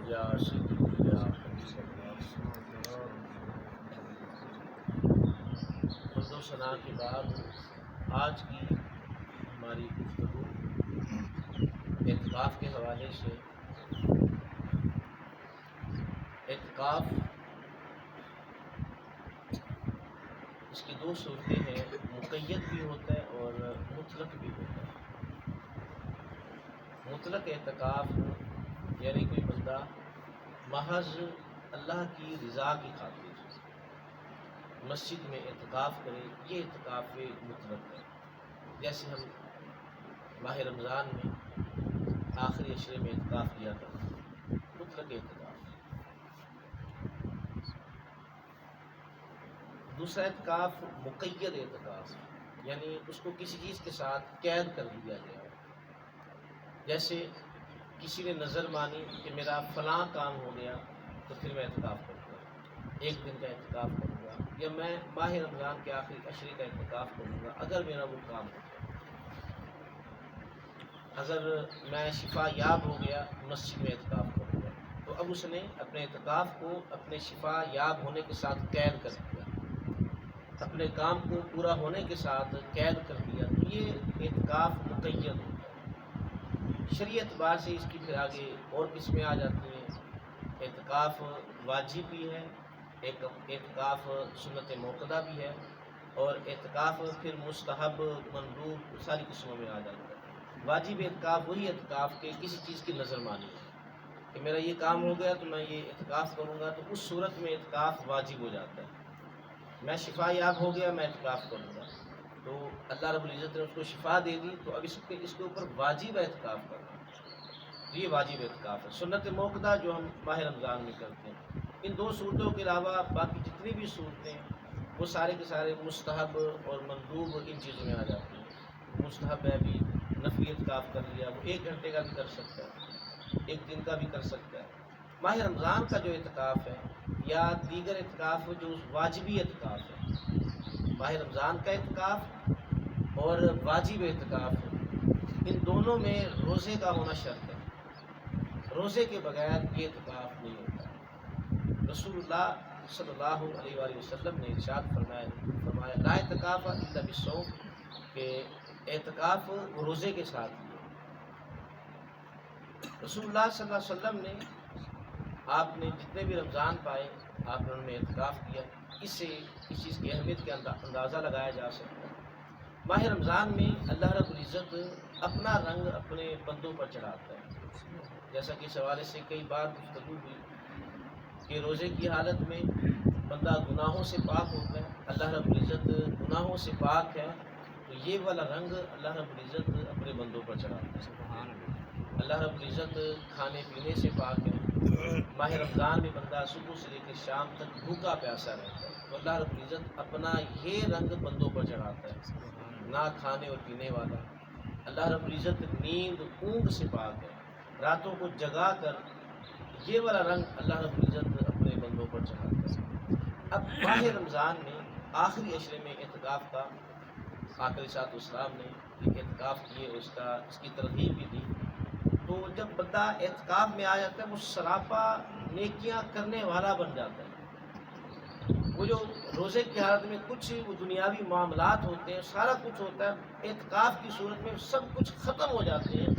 یا سیدی یا حبیب اللہ۔ حمد و ثنا کے بعد آج کی ہماری گفتگو اعتکاف کے حوالے سے۔ اعتکاف اس کی دو صورتیں ہیں، مقید بھی ہوتا ہے اور مطلق بھی ہوتا ہے۔ مطلق اعتکاف یعنی کوئی بندہ محض اللہ کی رضا کی خاطر مسجد میں اعتکاف کرے، یہ اعتکاف مطلق ہے۔ جیسے ہم ماہ رمضان میں آخری عشرے میں اعتکاف کیا کرتے ہیں، مطلق اعتکاف۔ دوسرا اعتکاف مقید اعتکاف، یعنی اس کو کسی چیز کے ساتھ قید کر دیا گیا ہے۔ جیسے کسی نے نظر مانی کہ میرا فلاں کام ہو گیا تو پھر میں اعتکاف کروں گا، ایک دن کا اعتکاف کروں گا، یا میں ماہ رمضان کے آخری عشرے کا اعتکاف کروں گا اگر میرا وہ کام ہو گیا۔ اگر میں شفا یاب ہو گیا مسجد میں اعتکاف کروں گا، تو اب اس نے اپنے اعتکاف کو اپنے شفا یاب ہونے کے ساتھ قید کر دیا، اپنے کام کو پورا ہونے کے ساتھ قید کر دیا، تو یہ اعتکاف مقید ہوتا ہے۔ شرعی اعتبار سے اس کی پھر آگے اور قسمیں آ جاتی ہیں۔ اعتکاف واجب بھی ہے، ایک اعتکاف سنت موقدہ بھی ہے، اور اعتکاف پھر مستحب مندوب ساری قسموں میں آ جاتا ہے۔ واجب اعتکاف وہی اعتکاف کہ کسی چیز کی نظر مانی ہے کہ میرا یہ کام ہو گیا تو میں یہ اعتکاف کروں گا، تو اس صورت میں اعتکاف واجب ہو جاتا ہے۔ میں شفا یاب ہو گیا، میں اعتکاف کروں گا، تو اللہ رب العزت نے اس کو شفا دے دی، تو اب اس کے اوپر واجب اعتکاف کرنا، یہ واجب اعتکاف ہے۔ سنت موقدہ جو ہم ماہ رمضان میں کرتے ہیں، ان دو صورتوں کے علاوہ باقی جتنی بھی صورتیں وہ سارے کے سارے مستحب اور مندوب ان چیزوں میں آ جاتے ہیں۔ مستحب ہے بھی نفلی اعتکاف کر لیا، وہ 1 گھنٹے کا بھی کر سکتا ہے، 1 دن کا بھی کر سکتا ہے۔ ماہ رمضان کا جو اعتکاف ہے یا دیگر اعتکاف جو واجبی اعتکاف ہے، ماہ رمضان کا اعتکاف اور واجب اعتکاف، ان دونوں میں روزے کا ہونا شرط ہے۔ روزے کے بغیر یہ اعتکاف نہیں ہوتا۔ رسول اللہ صلی اللہ علیہ وآلہ وسلم نے ارشاد فرمایا لا اعتکاف الا بالصوم، کہ اعتکاف روزے کے ساتھ ہی ہے۔ رسول اللہ صلی اللہ علیہ وسلم نے آپ نے جتنے بھی رمضان پائے آپ نے ان میں اعتکاف کیا، اس سے اس چیز کی اہمیت کا اندازہ لگایا جا سکتا ہے۔ ماہ رمضان میں اللہ رب العزت اپنا رنگ اپنے بندوں پر چڑھاتا ہے، جیسا کہ اس حوالے سے کئی بار گفتگو ہوئی کہ روزے کی حالت میں بندہ گناہوں سے پاک ہوتا ہے، اللہ رب العزت گناہوں سے پاک ہے، تو یہ والا رنگ اللہ رب العزت اپنے بندوں پر چڑھاتا ہے۔ اللہ رب العزت کھانے پینے سے پاک ہے، ماہ رمضان میں بندہ صبح سے لے کے شام تک بھوکا پیاسا رہتا ہے، تو اللہ رب العزت اپنا یہ رنگ بندوں پر چڑھاتا ہے، نہ کھانے اور پینے والا۔ اللہ رب العزت نیند اونگ سے پاک ہے، راتوں کو جگا کر یہ والا رنگ اللہ رب العزت اپنے بندوں پر چڑھاتا ہے۔ اب ماہ رمضان میں آخری عشرے میں اعتکاف کا آخری صاحب اسلام نے اعتکاف کیے، اس کی ترغیب بھی دی، تو جب بندہ اعتکاف میں آ جاتا ہے وہ سراپا نیکیاں کرنے والا بن جاتا ہے۔ وہ جو روزے کی حالت میں کچھ وہ دنیاوی معاملات ہوتے ہیں، سارا کچھ ہوتا ہے، اعتکاف کی صورت میں سب کچھ ختم ہو جاتے ہیں،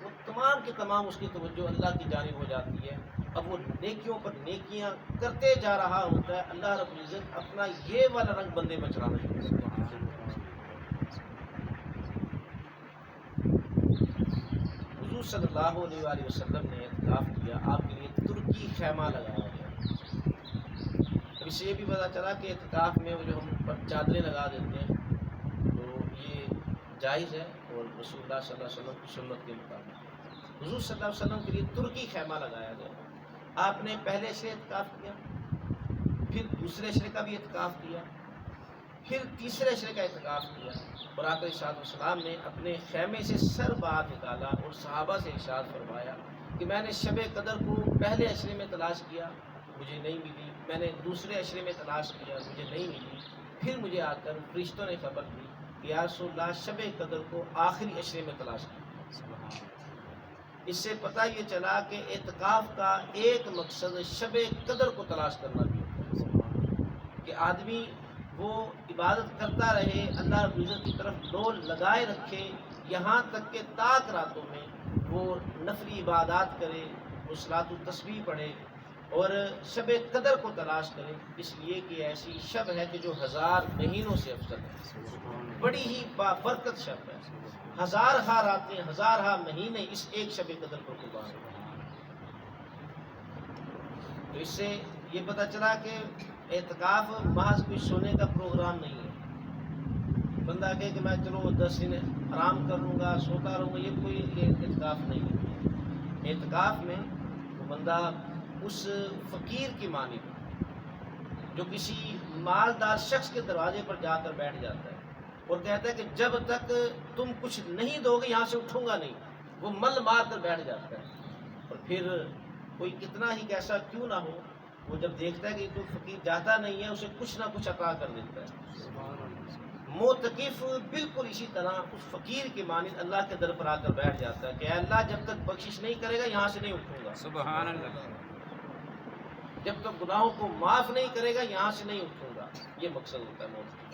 وہ تمام کے تمام اس کی توجہ اللہ کی جانب ہو جاتی ہے۔ اب وہ نیکیوں پر نیکیاں کرتے جا رہا ہوتا ہے، اللہ رب العزت اپنا یہ والا رنگ بندے میں چڑھانا شروع کرتا ہے۔ حضور صلی اللہ علیہ وآلہ وسلم نے اعتکاف کیا، آپ کے لیے ترکی خیمہ لگایا گیا۔ اب اس سے یہ بھی پتہ چلا کہ اعتکاف میں وہ جو ہم چادریں لگا دیتے ہیں تو یہ جائز ہے، اور رسول اللہ صلی اللہ علیہ وسلم کی سنت کے مطابق حضور صلی اللہ علیہ وسلم کے لیے ترکی خیمہ لگایا گیا۔ آپ نے پہلے عشرے اعتکاف کیا، پھر دوسرے عشرے کا بھی اعتکاف کیا، پھر تیسرے عشرے کا اعتکاف کیا، اور آقا صاحب السلام نے اپنے خیمے سے سر باہر نکالا اور صحابہ سے ارشاد فرمایا کہ میں نے شب قدر کو پہلے عشرے میں تلاش کیا، مجھے نہیں ملی، میں نے دوسرے عشرے میں تلاش کیا، مجھے نہیں ملی، پھر مجھے آ کر فرشتوں نے خبر دی کہ یا رسول اللہ شب قدر کو آخری عشرے میں تلاش کیا۔ اس سے پتہ یہ چلا کہ اعتکاف کا ایک مقصد شب قدر کو تلاش کرنا بھی ہوتا ہے، کہ آدمی وہ عبادت کرتا رہے، اللہ رب العزت کی طرف ڈور لگائے رکھے، یہاں تک کہ تاک راتوں میں وہ نفلی عبادات کرے، وہ صلاۃ التسبیح پڑھے اور شب قدر کو تلاش کرے، اس لیے کہ ایسی شب ہے کہ جو 1000 مہینوں سے افضل ہے، بڑی ہی بابرکت شب ہے، 1000 راتیں 1000 مہینے اس ایک شب قدر پر قربان ہیں۔ تو اس سے یہ پتہ چلا کہ اعتکاف محض کوئی سونے کا پروگرام نہیں ہے، بندہ کہے کہ میں چلو 10 دن آرام کر لوں گا، سوتا رہوں گا، یہ کوئی اعتکاف نہیں ہے۔ اعتکاف میں وہ بندہ اس فقیر کی مانند جو کسی مالدار شخص کے دروازے پر جا کر بیٹھ جاتا ہے اور کہتا ہے کہ جب تک تم کچھ نہیں دو گے یہاں سے اٹھوں گا نہیں، وہ مل مار کر بیٹھ جاتا ہے، اور پھر کوئی کتنا ہی کیسا کیوں نہ ہو، وہ جب دیکھتا ہے کہ کوئی فقیر جاتا نہیں ہے اسے کچھ نہ کچھ عطا کر دیتا ہے۔ معتکف بالکل اسی طرح اس فقیر کی مانند اللہ کے در پر آ کر بیٹھ جاتا ہے کہ اے اللہ جب تک بخشش نہیں کرے گا یہاں سے نہیں اٹھوں گا، سبحان اللہ، جب تک گناہوں کو معاف نہیں کرے گا یہاں سے نہیں اٹھوں گا، یہ مقصد ہوتا ہے موت کا۔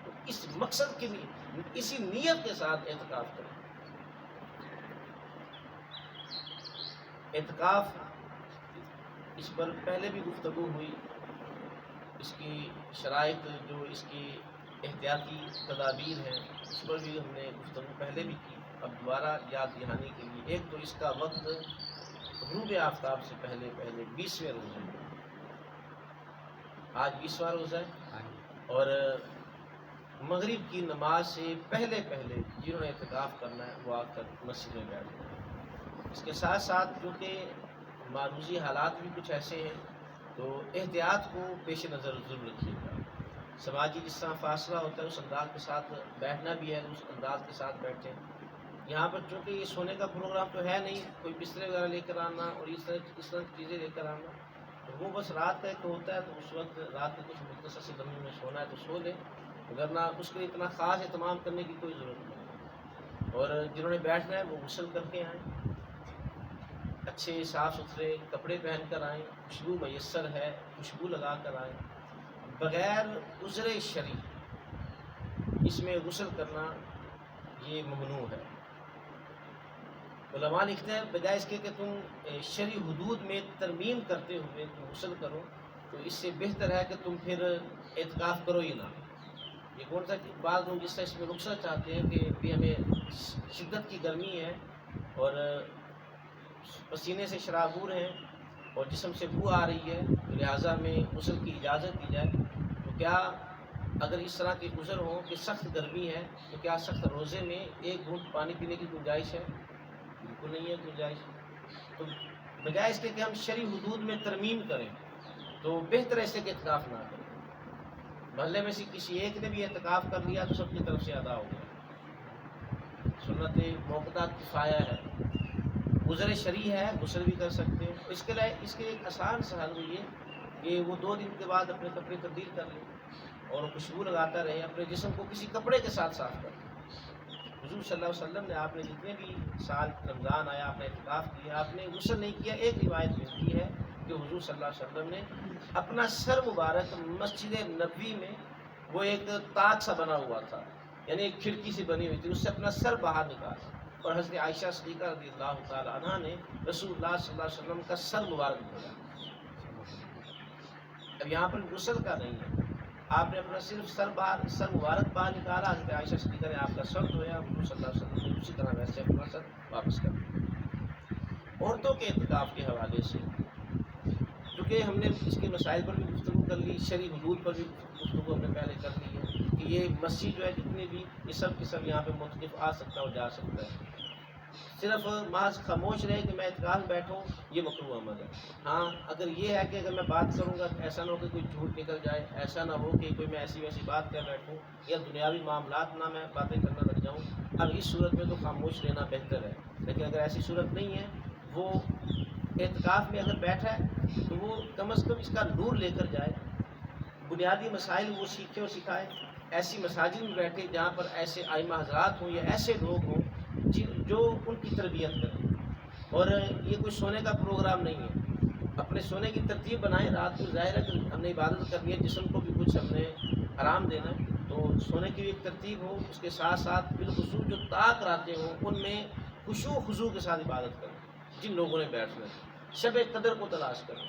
تو اس مقصد کے لیے اسی نیت کے ساتھ اعتکاف کریں۔ اعتکاف اس پر پہلے بھی گفتگو ہوئی، اس کی شرائط جو اس کی احتیاطی تدابیر ہیں اس پر بھی ہم نے گفتگو پہلے بھی کی، اب دوبارہ یاد دہانی کے لیے۔ ایک تو اس کا وقت غروب آفتاب سے پہلے 20ویں روزے، آج 20واں روزہ ہے، اور مغرب کی نماز سے پہلے جنہوں نے اعتکاف کرنا ہے وہ آ کر مسجد میں بیٹھ جائیں۔ اس کے ساتھ ساتھ کیونکہ معروضی حالات بھی کچھ ایسے ہیں تو احتیاط کو پیش نظر ضرور رکھیے گا۔ سماجی جس طرح فاصلہ ہوتا ہے اس انداز کے ساتھ بیٹھنا بھی ہے، اس انداز کے ساتھ بیٹھیں۔ یہاں پر چونکہ یہ سونے کا پروگرام تو ہے نہیں، کوئی بسترے وغیرہ لے کر آنا اور اس طرح کی چیزیں لے کر آنا، تو وہ بس رات کا ایک ہوتا ہے، تو اس وقت رات کے کچھ مختصر سے لمحے میں سونا ہے تو سو لے، ورنہ اس کے لیے اتنا خاص اہتمام کرنے کی کوئی ضرورت نہیں۔ اور جنہوں نے بیٹھنا ہے وہ غسل کر کے آئیں، اچھے صاف ستھرے کپڑے پہن کر آئیں، خوشبو میسر ہے خوشبو لگا کر آئیں، بغیر عذر شرعی اس میں غسل کرنا یہ ممنوع ہے۔ علماء لکھتے ہیں بجائے اس کے کہ تم شرعی حدود میں ترمیم کرتے ہوئے تم غسل کرو تو اس سے بہتر ہے کہ تم پھر اعتکاف کرو ہی نہ۔ یہ کون سا بعض لوگ جس طرح اس میں رخصت چاہتے ہیں کہ بھی ہمیں شدت کی گرمی ہے اور پسینے سے شرابور ہیں اور جسم سے بو آ رہی ہے لہٰذا میں غسل کی اجازت دی جائے، تو کیا اگر اس طرح کے گزر ہوں کہ سخت گرمی ہے تو کیا سخت روزے میں ایک گھونٹ پانی پینے کی گنجائش ہے؟ بالکل نہیں ہے گنجائش۔ تو بجائے اس کے کہ ہم شرعی حدود میں ترمیم کریں تو بہتر ایسے کہ اعتکاف نہ کریں۔ محلے میں سے کسی ایک نے بھی اعتکاف کر لیا تو سب کی طرف سے ادا ہو گیا۔ سنت موقدہ کفایہ ہے، عذر شرعی ہے غسل بھی کر سکتے ہیں۔ اس کے ایک آسان سا حل یہ کہ وہ 2 دن کے بعد اپنے کپڑے تبدیل کر لیں اور خوشبو لگاتا رہے، اپنے جسم کو کسی کپڑے کے ساتھ صاف کر لیں۔ حضور صلی اللہ علیہ وسلم نے آپ نے جتنے بھی سال رمضان آیا آپ نے اعتکاف کیا، آپ نے غسل نہیں کیا۔ ایک روایت ملتی ہے کہ حضور صلی اللہ علیہ وسلم نے اپنا سر مبارک مسجد نبوی میں وہ ایک تاج سا بنا ہوا تھا، یعنی ایک کھڑکی سی بنی ہوئی تھی، اس سے اپنا سر باہر نکالا اور حضرت عائشہ صدیقہ رضی اللہ تعالی عنہا نے رسول اللہ صلی اللہ علیہ وسلم کا سر مبارک دھویا۔ اب یہاں پر غسل کا نہیں ہے، آپ نے اپنا صرف سر مبارک باہر نکالا، حضرت عائشہ صدیقہ نے آپ کا سر دھویا، حضور صلی اللہ علیہ وسلم نے اسی طرح ویسے اپنا سر واپس کر دیا۔ عورتوں کے اعتکاف کے حوالے سے چونکہ ہم نے اس کے مسائل پر بھی گفتگو کر لی، شرعی حدود پر بھی گفتگو ہم نے پہلے کر لی ہے کہ یہ مسجد جو ہے جتنے بھی یہ سب کے سب یہاں پہ معتکف آ سکتا ہے اور جا سکتا ہے، صرف محض خاموش رہے کہ میں اعتکاف میں بیٹھوں یہ مکروہ عمل ہے۔ ہاں اگر یہ ہے کہ اگر میں بات کروں گا ایسا نہ ہو کہ کوئی جھوٹ نکل جائے، ایسا نہ ہو کہ کوئی میں ایسی ویسی بات کر بیٹھوں یا دنیاوی معاملات نہ میں باتیں کرنا لگ جاؤں، اب اس صورت میں تو خاموش رہنا بہتر ہے۔ لیکن اگر ایسی صورت نہیں ہے، وہ اعتکاف میں اگر بیٹھا ہے تو وہ کم از کم اس کا نور لے کر جائے، بنیادی مسائل وہ سیکھے اور سکھائے، ایسی مساجد میں بیٹھے جہاں پر ایسے ائمہ حضرات ہوں یا ایسے لوگ ہوں جو ان کی تربیت کریں، اور یہ کوئی سونے کا پروگرام نہیں ہے، اپنے سونے کی ترتیب بنائیں، رات کو ظاہر ہے کہ ہم نے عبادت کرنی ہے، جسم کو بھی کچھ ہم نے آرام دینا ہے، تو سونے کی بھی ایک ترتیب ہو، اس کے ساتھ ساتھ بالخصوص جو طاق راتیں ہوں ان میں خشوع و خضوع کے ساتھ عبادت کریں، جن لوگوں نے بیٹھنا ہے، شب قدر کو تلاش کریں،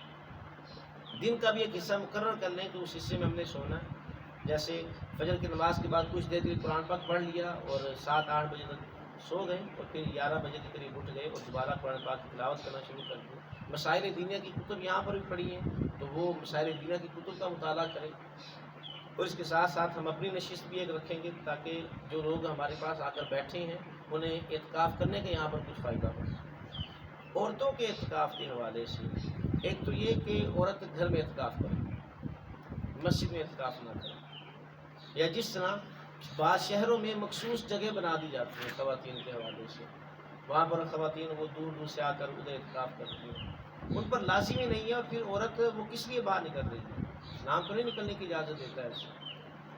دن کا بھی ایک حصہ مقرر کر لیں کہ اس حصے میں ہم نے سونا ہے، جیسے فجر کی نماز کے بعد کچھ دیر کے لیے قرآن پاک پڑھ لیا اور 7-8 بجے تک سو گئے، اور پھر 11 بجے کے قریب اٹھ گئے اور دوبارہ قرآن پاک کی تلاوت کرنا شروع کر دیا۔ مسائل دینیہ کی کتب یہاں پر بھی پڑھی ہیں تو وہ مسائل دینیہ کی کتب کا مطالعہ کریں، اور اس کے ساتھ ساتھ ہم اپنی نشست بھی ایک رکھیں گے تاکہ جو لوگ ہمارے پاس آ کر بیٹھے ہیں انہیں اعتکاف کرنے کا یہاں پر کچھ فائدہ ہو۔ عورتوں کے اعتکاف کے حوالے سے ایک تو یہ کہ عورت گھر میں اعتکاف کرے، مسجد میں اعتکاف نہ کرے، یا جس طرح بعض شہروں میں مخصوص جگہ بنا دی جاتی ہیں خواتین کے حوالے سے، وہاں پر خواتین وہ دور دور سے آ کر ادھر اعتکاف کرتی ہیں، ان پر لازمی نہیں ہے، اور پھر عورت وہ کس لیے باہر نکل رہی ہے، نام تو نہیں نکلنے کی اجازت دیتا ہے اس سے،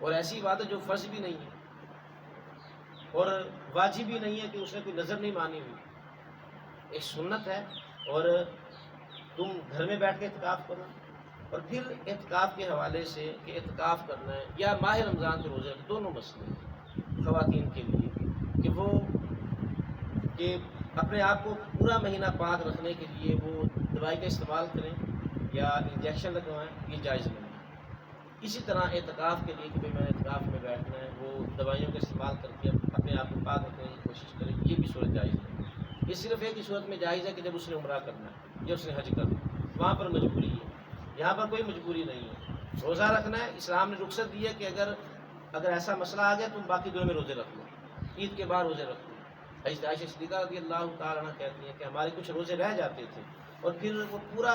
اور ایسی عبادت جو فرض بھی نہیں ہے اور واجب بھی نہیں ہے کہ اس نے کوئی نظر نہیں مانی ہوئی، ایک سنت ہے، اور تم گھر میں بیٹھ کے اعتکاف کرو۔ اور پھر اعتکاف کے حوالے سے کہ اعتکاف کرنا ہے یا ماہ رمضان کے روزے، دونوں مسئلے ہیں خواتین کے لیے کہ وہ کہ اپنے آپ کو پورا مہینہ پاک رکھنے کے لیے وہ دوائی کا استعمال کریں یا انجیکشن لگوائیں، یہ جائز نہیں ہے۔ اسی طرح اعتکاف کے لیے کہ میں اعتکاف میں بیٹھنا ہے، وہ دوائیوں کا استعمال کر کے اپنے آپ کو پاک رکھنے کی کوشش کریں، یہ بھی صورت جائز نہیں ہے۔ یہ صرف ایک ہی صورت میں جائز ہے کہ جب اس نے عمرہ کرنا ہے یا اس نے حج کرنا ہے، وہاں پر مجبوری ہے، یہاں پر کوئی مجبوری نہیں ہے۔ روزہ رکھنا ہے، اسلام نے رخصت دی ہے کہ اگر ایسا مسئلہ آ گیا تم باقی دنوں میں روزے رکھ لو، عید کے بعد روزے رکھ لو۔ حضرت عائشہ صدیقہ رضی اللہ تعالیٰ عنہ کہتی ہیں کہ ہمارے کچھ روزے رہ جاتے تھے اور پھر وہ پورا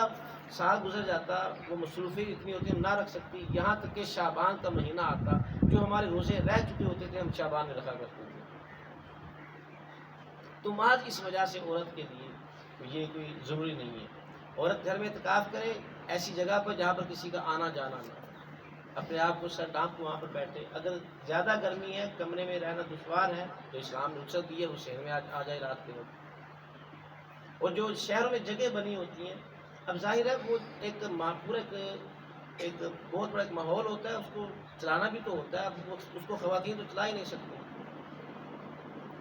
سال گزر جاتا، وہ مصروفیت اتنی ہوتی ہم نہ رکھ سکتی، یہاں تک کہ شعبان کا مہینہ آتا، جو ہمارے روزے رہ چکے ہوتے تھے ہم شعبان میں رکھا کرتے تھے۔ تو محض اس وجہ سے عورت کے لیے یہ کوئی ضروری نہیں ہے، عورت گھر میں اعتکاف کرے ایسی جگہ پر جہاں پر کسی کا آنا جانا نہ ہو، اپنے آپ کو سر ڈھانپ کے وہاں پر بیٹھے، اگر زیادہ گرمی ہے کمرے میں رہنا دشوار ہے تو اسلام نے رخصت دی ہے، وہ شہر میں آ جائے رات کے وقت۔ اور جو شہروں میں جگہ بنی ہوتی ہیں، اب ظاہر ہے وہ ایک پورا ایک بہت بڑا ایک ماحول ہوتا ہے، اس کو چلانا بھی تو ہوتا ہے، اب اس کو خواتین تو چلا ہی نہیں سکتی۔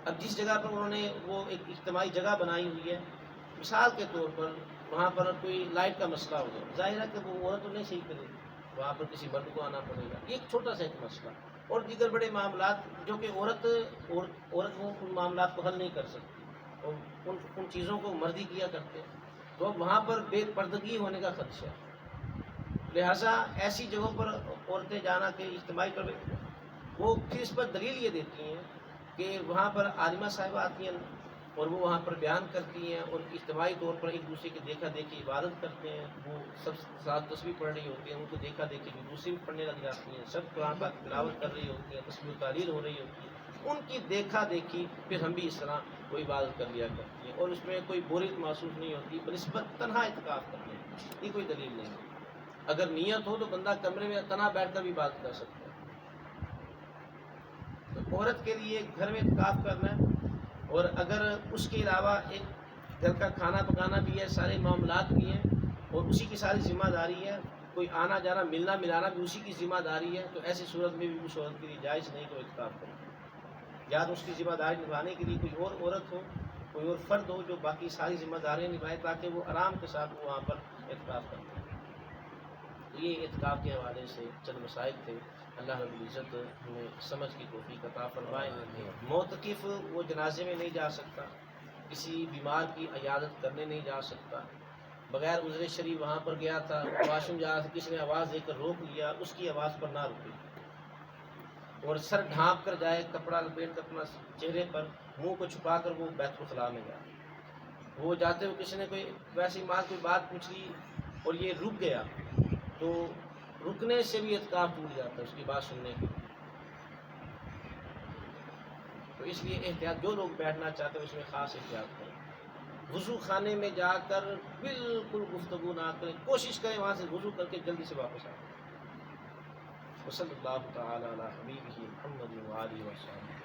اب جس جگہ پر انہوں نے وہ ایک اجتماعی جگہ بنائی ہوئی ہے، مثال کے طور پر وہاں پر کوئی لائٹ کا مسئلہ ہو جائے، ظاہر ہے کہ وہ عورت تو نہیں صحیح کرے گی، وہاں پر کسی مرد کو آنا پڑے گا، یہ ایک چھوٹا سا ایک مسئلہ، اور دیگر بڑے معاملات جو کہ عورت ان معاملات کو حل نہیں کر سکتی، اور ان چیزوں کو مردی کیا کرتے ہیں، تو وہاں پر بے پردگی ہونے کا خدشہ ہے۔ لہٰذا ایسی جگہوں پر عورتیں جانا کہ اجتماعی طور پہ وہ پھر اس پر دلیل یہ دیتی ہیں کہ وہاں پر عالمہ صاحبہ آتی ہیں اور وہ وہاں پر بیان کرتی ہیں اور اجتماعی طور پر ایک دوسرے کی دیکھا دیکھی عبادت کرتے ہیں، وہ سب ساتھ تسبیح پڑھ رہی ہوتی ہیں، ان کو دیکھا دیکھی بھی دوسری بھی پڑھنے لگ جاتی ہیں، سب قرآن پاک کی تلاوت کر رہی ہوتی ہیں، تسبیح و تحلیل ہو رہی ہوتی ہے، ان کی دیکھا دیکھی پھر ہم بھی اس طرح کوئی عبادت کر لیا کرتی ہیں، اور اس میں کوئی بوریت محسوس نہیں ہوتی بنسبت تنہا اعتکاف کرنے کی، یہ کوئی دلیل نہیں ہے۔ اگر نیت ہو تو بندہ کمرے میں تنہا بیٹھ کر بھی عبادت کر سکتا ہے۔ تو عورت کے لیے گھر میں اعتکاف کرنا ہے، اور اگر اس کے علاوہ ایک گھر کا کھانا پکانا بھی ہے، سارے معاملات بھی ہیں اور اسی کی ساری ذمہ داری ہے، کوئی آنا جانا ملنا ملانا بھی اسی کی ذمہ داری ہے، تو ایسی صورت میں بھی اس عورت کے لیے جائز نہیں کہ اعتکاف کرے، یا تو اس کی ذمہ داری نبھانے کے لیے کوئی اور عورت ہو، کوئی اور فرد ہو جو باقی ساری ذمہ داریاں نبھائے تاکہ وہ آرام کے ساتھ وہاں پر اعتکاف کرتے ہیں۔ تو یہ اعتکاف کے حوالے سے چند مسائل تھے، اللہ رب العزت ہمیں سمجھ کی توفیق عطا فرمائے۔ معتکف وہ جنازے میں نہیں جا سکتا، کسی بیمار کی عیادت کرنے نہیں جا سکتا، بغیر عذر شرعی وہاں پر گیا تھا، واش روم جا رہا تھا، کسی نے آواز دے کر روک لیا، اس کی آواز پر نہ رکے، اور سر ڈھانپ کر جائے، کپڑا لپیٹ کر اپنا چہرے پر، منہ کو چھپا کر وہ بیت الخلاء میں جائے، وہ جاتے ہوئے کسی نے کوئی ویسی کوئی بات پوچھ لی اور یہ رک گیا تو رکنے سے بھی اعتکاف ٹوٹ جاتا ہے اس کی بات سننے کے لیے۔ تو اس لیے احتیاط، جو لوگ بیٹھنا چاہتے ہیں اس میں خاص احتیاط کریں، وضو خانے میں جا کر بالکل گفتگو نہ کریں، کوشش کریں وہاں سے وضو کر کے جلدی سے واپس آئیں۔ وصلی اللہ تعالی علی حبیبہ محمد و آلہ وصحبہ۔